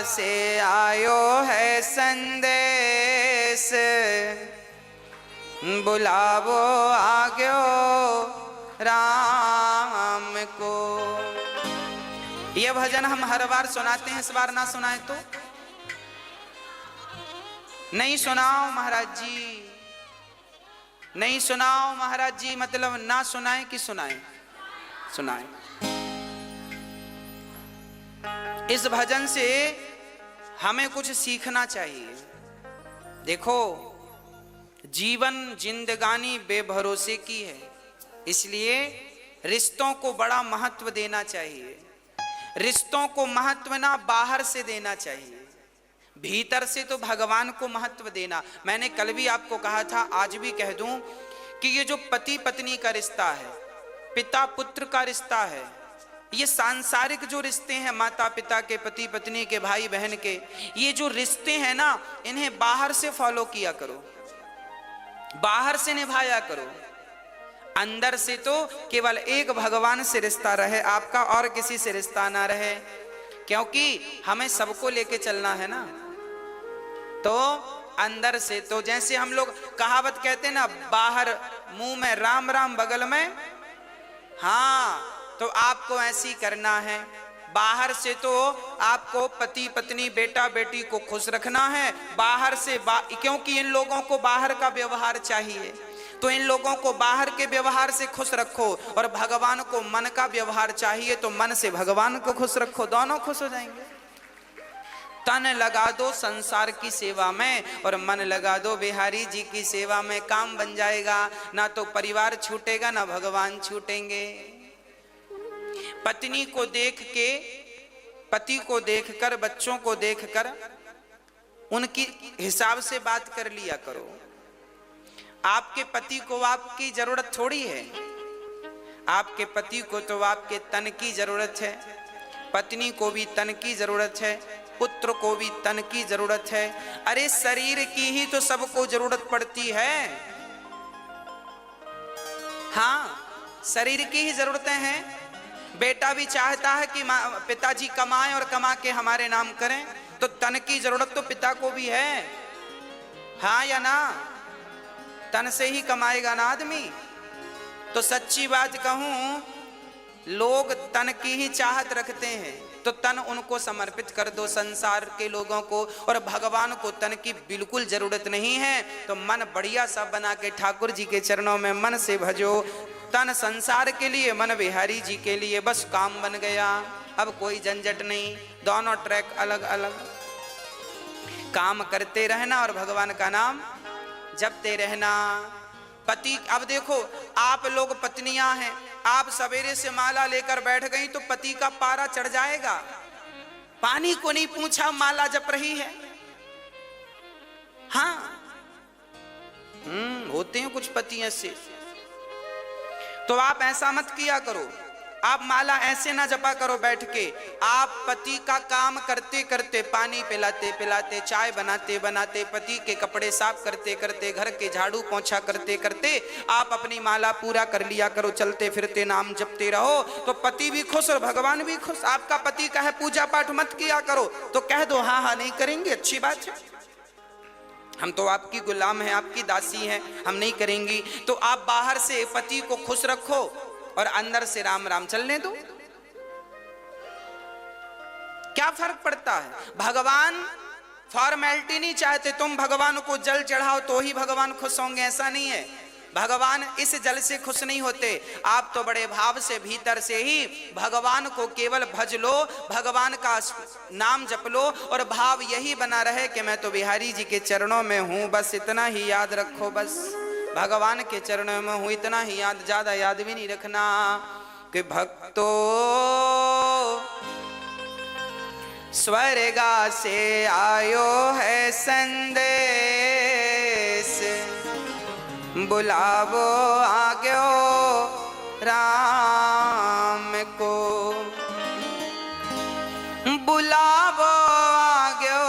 से आयो है संदेश, बुलावो आग्यो राम को। यह भजन हम हर बार सुनाते हैं, इस बार ना सुनाए तो नहीं सुनाओ महाराज जी, नहीं सुनाओ महाराज जी, मतलब ना सुनाए कि सुनाए? सुनाए। इस भजन से हमें कुछ सीखना चाहिए। देखो, जीवन जिंदगानी बेभरोसे की है, इसलिए रिश्तों को बड़ा महत्व देना चाहिए। रिश्तों को महत्व ना बाहर से देना चाहिए, भीतर से तो भगवान को महत्व देना। मैंने कल भी आपको कहा था, आज भी कह दूं कि ये जो पति पत्नी का रिश्ता है, पिता पुत्र का रिश्ता है, ये सांसारिक जो रिश्ते हैं, माता पिता के, पति पत्नी के, भाई बहन के, ये जो रिश्ते हैं ना, इन्हें बाहर से फॉलो किया करो, बाहर से निभाया करो। अंदर से तो केवल एक भगवान से रिश्ता रहे आपका, और किसी से रिश्ता ना रहे, क्योंकि हमें सबको लेके चलना है ना। तो अंदर से तो जैसे हम लोग कहावत कहते हैं ना, बाहर मुंह में राम राम बगल में, हाँ, तो आपको ऐसी करना है। बाहर से तो आपको पति पत्नी बेटा बेटी को खुश रखना है, बाहर से क्योंकि इन लोगों को बाहर का व्यवहार चाहिए, तो इन लोगों को बाहर के व्यवहार से खुश रखो, और भगवान को मन का व्यवहार चाहिए, तो मन से भगवान को खुश रखो, दोनों खुश हो जाएंगे। तन लगा दो संसार की सेवा में और मन लगा दो बिहारी जी की सेवा में, काम बन जाएगा। ना तो परिवार छूटेगा, ना भगवान छूटेंगे। पत्नी को देख के, पति को देखकर, बच्चों को देखकर उनकी हिसाब से बात कर लिया करो। आपके पति को आपकी जरूरत थोड़ी है, आपके पति को तो आपके तन की जरूरत है, पत्नी को भी तन की जरूरत है, पुत्र को भी तन की जरूरत है। अरे शरीर की ही तो सबको जरूरत पड़ती है। हाँ, शरीर की ही जरूरतें हैं। बेटा भी चाहता है कि पिताजी कमाएं और कमा के हमारे नाम करें, तो तन की जरूरत तो पिता को भी है, हाँ या ना? तन से ही कमाएगा ना आदमी। तो सच्ची बात कहूं, लोग तन की ही चाहत रखते हैं, तो तन उनको समर्पित कर दो संसार के लोगों को, और भगवान को तन की बिल्कुल जरूरत नहीं है। तो मन बढ़िया सा बना के ठाकुर जी के चरणों में मन से भजो। तन संसार के लिए, मन बिहारी जी के लिए, बस काम बन गया। अब कोई झंझट नहीं, दोनों ट्रैक अलग अलग, काम करते रहना और भगवान का नाम जपते रहना। पति, अब देखो आप लोग पत्नियां हैं, आप सवेरे से माला लेकर बैठ गई तो पति का पारा चढ़ जाएगा। पानी को नहीं पूछा, माला जप रही है। हाँ, होते हैं कुछ पति ऐसे। तो आप ऐसा मत किया करो, आप माला ऐसे ना जपा करो बैठ के। आप पति का काम करते करते, पानी पिलाते पिलाते, चाय बनाते बनाते, पति के कपड़े साफ करते करते, घर के झाड़ू पोंछा करते करते आप अपनी माला पूरा कर लिया करो। चलते फिरते नाम जपते रहो, तो पति भी खुश और भगवान भी खुश। आपका पति कहे पूजा पाठ मत किया करो, तो कह दो हाँ हाँ नहीं करेंगे, अच्छी बात है, हम तो आपकी गुलाम हैं, आपकी दासी हैं, हम नहीं करेंगी। तो आप बाहर से पति को खुश रखो और अंदर से राम राम चलने दो। क्या फर्क पड़ता है? भगवान फॉर्मेलिटी नहीं चाहते, तुम भगवान को जल चढ़ाओ तो ही भगवान खुश होंगे, ऐसा नहीं है। भगवान इस जल से खुश नहीं होते, आप तो बड़े भाव से भीतर से ही भगवान को केवल भज लो, भगवान का नाम जप लो, और भाव यही बना रहे कि मैं तो बिहारी जी के चरणों में हूं, बस इतना ही याद रखो, बस भगवान के चरणों में हूं, इतना ही याद, ज्यादा याद भी नहीं रखना। कि भक्तो स्वर्गा से आयो है संदेश, बुलावो आग्यो राम को, बुलावो आग्यो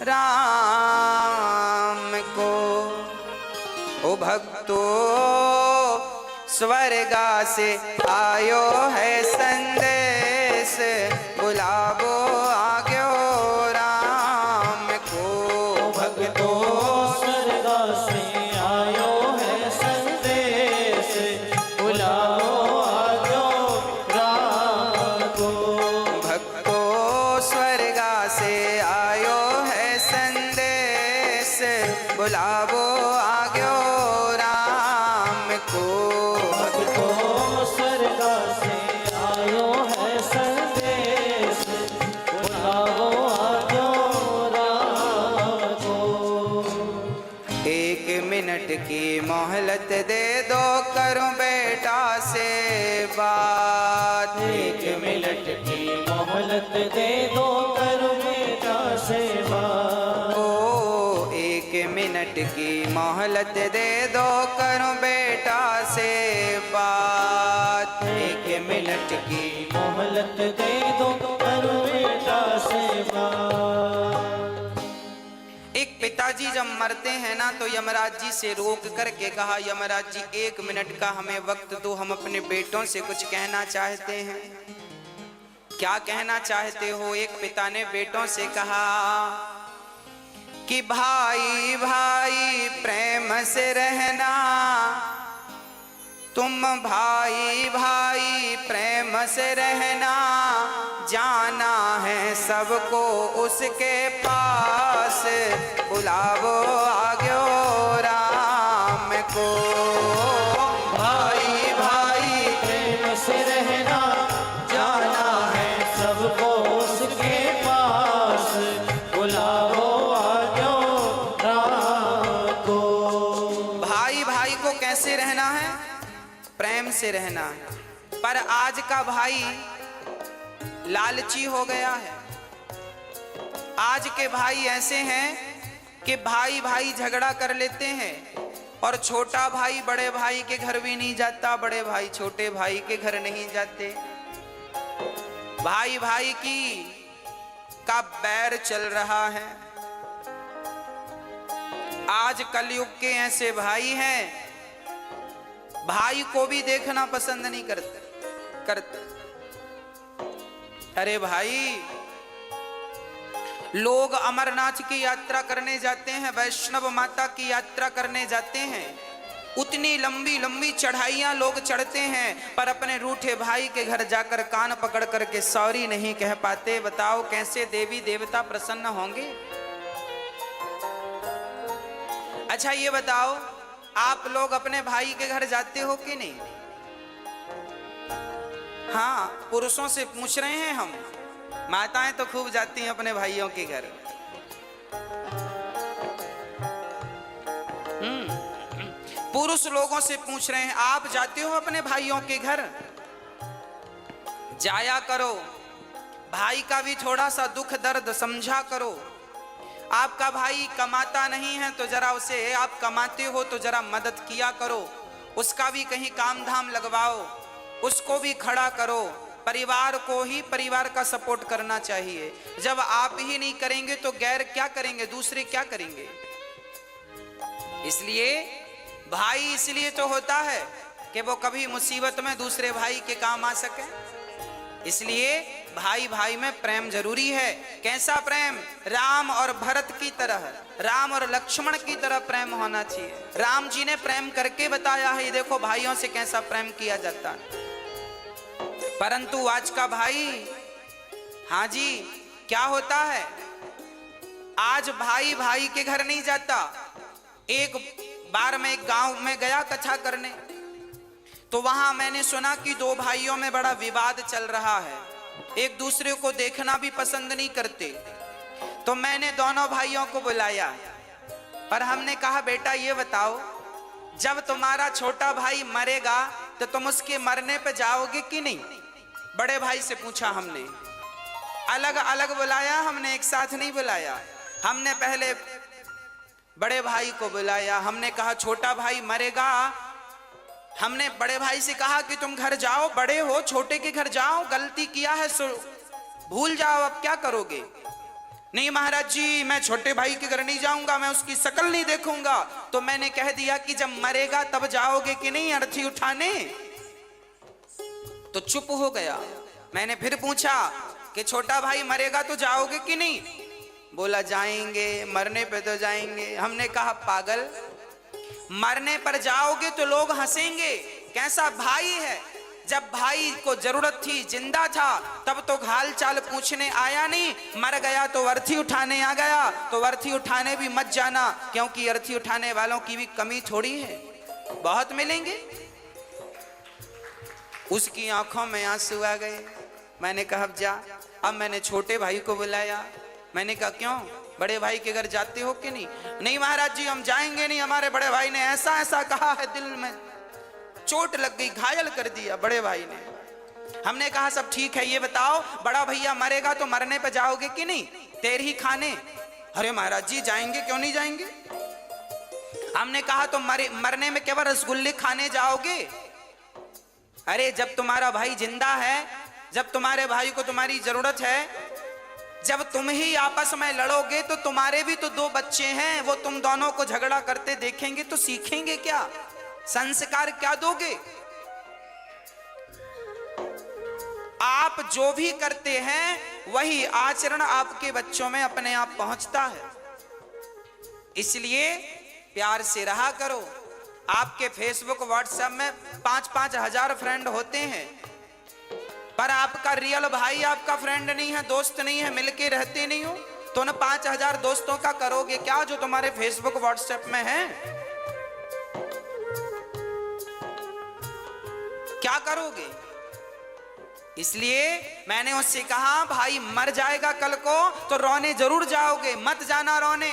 राम को। ओ भक्तो स्वर्गा से आयो है संदेश, बुलावो आग्यो बुलावो आग्यो राम को। भक्तो स्वर्ग से आयो है संदेश, बुलावो आग्यो राम को। 1 मिनट की मोहलत दे दो, करूं बेटा से बात। 1 मिनट की मोहलत दे दो, करूं बेटा से बात। ओ 1 मिनट की मोहलत दे दो, करूं बेटा से बात। 1 मिनट की मोहलत दे दो, करूं बेटा से बात। एक पिताजी जब मरते हैं ना तो यमराज जी से रोक करके कहा, यमराज जी 1 मिनट का हमें वक्त दो, हम अपने बेटों से कुछ कहना चाहते हैं। क्या कहना चाहते हो? एक पिता ने बेटों से कहा कि भाई भाई प्रेम से रहना, तुम भाई भाई प्रेम से रहना, जाना है सबको उसके पास, बुलावो आग्यो राम को। भाई भाई प्रेम से रहना, जाना है सबको उसके पास, बुलावो आग्यो राम को। भाई भाई को कैसे रहना है? प्रेम से रहना है। पर आज का भाई लालची हो गया है। आज के भाई ऐसे हैं कि भाई भाई झगड़ा कर लेते हैं और छोटा भाई बड़े भाई के घर भी नहीं जाता, बड़े भाई छोटे भाई के घर नहीं जाते। भाई भाई की का बैर चल रहा है। आज कलयुग के ऐसे भाई हैं, भाई को भी देखना पसंद नहीं करते। अरे भाई, लोग अमरनाथ की यात्रा करने जाते हैं, वैष्णव माता की यात्रा करने जाते हैं, उतनी लंबी लंबी चढ़ाइयां लोग चढ़ते हैं, पर अपने रूठे भाई के घर जाकर कान पकड़ करके सॉरी नहीं कह पाते। बताओ कैसे देवी देवता प्रसन्न होंगे? अच्छा ये बताओ, आप लोग अपने भाई के घर जाते हो कि नहीं? हाँ, पुरुषों से पूछ रहे हैं हम। माताएं तो खूब जाती हैं अपने भाइयों के घर। पुरुष लोगों से पूछ रहे हैं, आप जाते हो अपने भाइयों के घर? जाया करो, भाई का भी थोड़ा सा दुख दर्द समझा करो। आपका भाई कमाता नहीं है तो जरा उसे, आप कमाते हो तो जरा मदद किया करो, उसका भी कहीं काम धाम लगवाओ, उसको भी खड़ा करो। परिवार को ही परिवार का सपोर्ट करना चाहिए। जब आप ही नहीं करेंगे तो गैर क्या करेंगे? दूसरे क्या करेंगे? इसलिए भाई इसलिए तो होता है कि वो कभी मुसीबत में दूसरे भाई के काम आ सके। इसलिए भाई भाई में प्रेम जरूरी है। कैसा प्रेम? राम और भरत की तरह, राम और लक्ष्मण की तरह प्रेम होना चाहिए। राम जी ने प्रेम करके बताया है, देखो भाइयों से कैसा प्रेम किया जाता है। परंतु आज का भाई, हाँ जी, क्या होता है? आज भाई भाई के घर नहीं जाता। एक बार मैं एक गांव में गया कथा करने, तो वहां मैंने सुना कि 2 भाइयों में बड़ा विवाद चल रहा है, एक दूसरे को देखना भी पसंद नहीं करते। तो मैंने दोनों भाइयों को बुलाया और हमने कहा, बेटा ये बताओ, जब तुम्हारा छोटा भाई मरेगा तो तुम उसके मरने पे जाओगे कि नहीं? बड़े भाई से पूछा हमने। अलग अलग बुलाया हमने, एक साथ नहीं बुलाया। हमने पहले बड़े भाई को बुलाया, हमने कहा छोटा भाई मरेगा। हमने बड़े भाई से कहा कि तुम घर जाओ, बड़े हो, छोटे के घर जाओ, गलती किया है सो भूल जाओ, अब क्या करोगे? नहीं महाराज जी, मैं छोटे भाई के घर नहीं जाऊंगा, मैं उसकी शक्ल नहीं देखूंगा। तो मैंने कह दिया कि जब मरेगा तब जाओगे कि नहीं अर्थी उठाने? तो चुप हो गया। मैंने फिर पूछा कि छोटा भाई मरेगा तो जाओगे कि नहीं? बोला जाएंगे, मरने पे तो जाएंगे। हमने कहा पागल, मरने पर जाओगे तो लोग हंसेंगे, कैसा भाई है, जब भाई को जरूरत थी, जिंदा था, तब तो हाल चाल पूछने आया नहीं, मर गया तो अर्थी उठाने आ गया। तो अर्थी उठाने भी मत जाना, क्योंकि अर्थी उठाने वालों की भी कमी थोड़ी है, बहुत मिलेंगे। उसकी आंखों में आंसू आ गए। मैंने कहा अब जा। अब मैंने छोटे भाई को बुलाया। मैंने कहा क्यों, बड़े भाई के घर जाते हो कि नहीं? नहीं महाराज जी हम जाएंगे नहीं, हमारे बड़े भाई ने ऐसा ऐसा कहा है, दिल में चोट लग गई, घायल कर दिया बड़े भाई ने। हमने कहा सब ठीक है, ये बताओ बड़ा भैया मरेगा तो मरने पे जाओगे कि नहीं, तेर ही खाने? अरे महाराज जी जाएंगे, क्यों नहीं जाएंगे। हमने कहा तो मरने में केवल रसगुल्ले खाने जाओगे? अरे जब तुम्हारा भाई जिंदा है, जब तुम्हारे भाई को तुम्हारी जरूरत है, जब तुम ही आपस में लड़ोगे तो तुम्हारे भी तो दो बच्चे हैं, वो तुम दोनों को झगड़ा करते देखेंगे तो सीखेंगे क्या, संस्कार क्या दोगे? आप जो भी करते हैं वही आचरण आपके बच्चों में अपने आप पहुंचता है। इसलिए प्यार से रहा करो। आपके फेसबुक व्हाट्सएप में 5-5 हजार फ्रेंड होते हैं, पर आपका रियल भाई आपका फ्रेंड नहीं है, दोस्त नहीं है, मिलके रहते नहीं हो, तो उन 5,000 दोस्तों का करोगे क्या जो तुम्हारे फेसबुक व्हाट्सएप में है? क्या करोगे? इसलिए मैंने उससे कहा भाई मर जाएगा कल को तो रोने जरूर जाओगे, मत जाना रोने।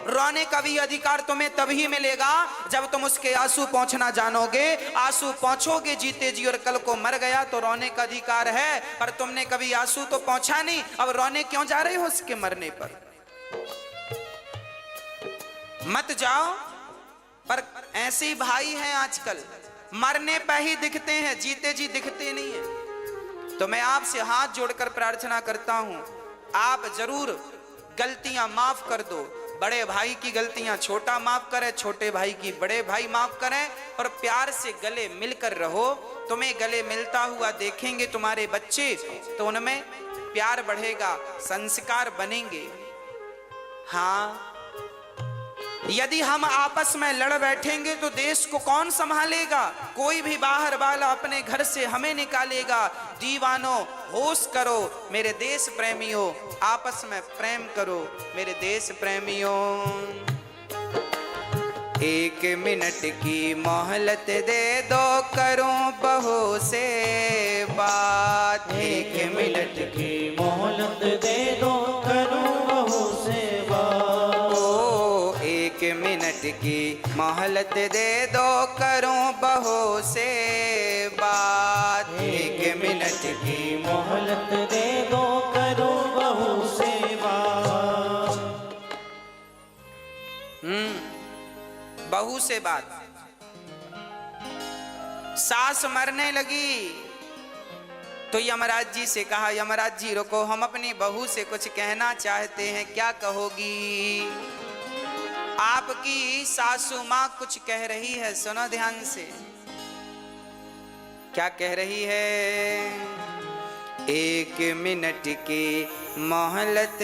रोने का भी अधिकार तुम्हें तभी मिलेगा जब तुम उसके आंसू पहुंचना जानोगे। आंसू पहुंचोगे जीते जी, और कल को मर गया तो रोने का अधिकार है, पर तुमने कभी आंसू तो पहुंचा नहीं, अब रोने क्यों जा रहे हो उसके मरने पर? मत जाओ। पर ऐसे ही भाई हैं आजकल, मरने पे ही दिखते हैं, जीते जी दिखते नहीं है। तो मैं आपसे हाथ जोड़कर प्रार्थना करता हूं, आप जरूर गलतियां माफ कर दो। बड़े भाई की गलतियां छोटा माफ करे, छोटे भाई की बड़े भाई माफ करें, और प्यार से गले मिलकर रहो। तुम्हें गले मिलता हुआ देखेंगे तुम्हारे बच्चे तो उनमें प्यार बढ़ेगा, संस्कार बनेंगे। हाँ, यदि हम आपस में लड़ बैठेंगे तो देश को कौन संभालेगा? कोई भी बाहर वाला अपने घर से हमें निकालेगा। दीवानों होश करो मेरे देश प्रेमियों, आपस में प्रेम करो मेरे देश प्रेमियों। 1 मिनट की मोहलत दे दो, करूं बहू से बात। 1 मिनट की मोहलत दे दो, करूं बहू से बात। 1 मिनट की मोहलत दे दो, करूं बहू से बात। 1 मिनट की मोहलत दे दो, करूं बहू से बात। बहू से बात। सास मरने लगी तो यमराज जी से कहा, यमराज जी रुको, हम अपनी बहू से कुछ कहना चाहते हैं, क्या कहोगी? आपकी सासू मां कुछ कह रही है, सुनो ध्यान से। क्या कह रही है? 1 मिनट की मोहलत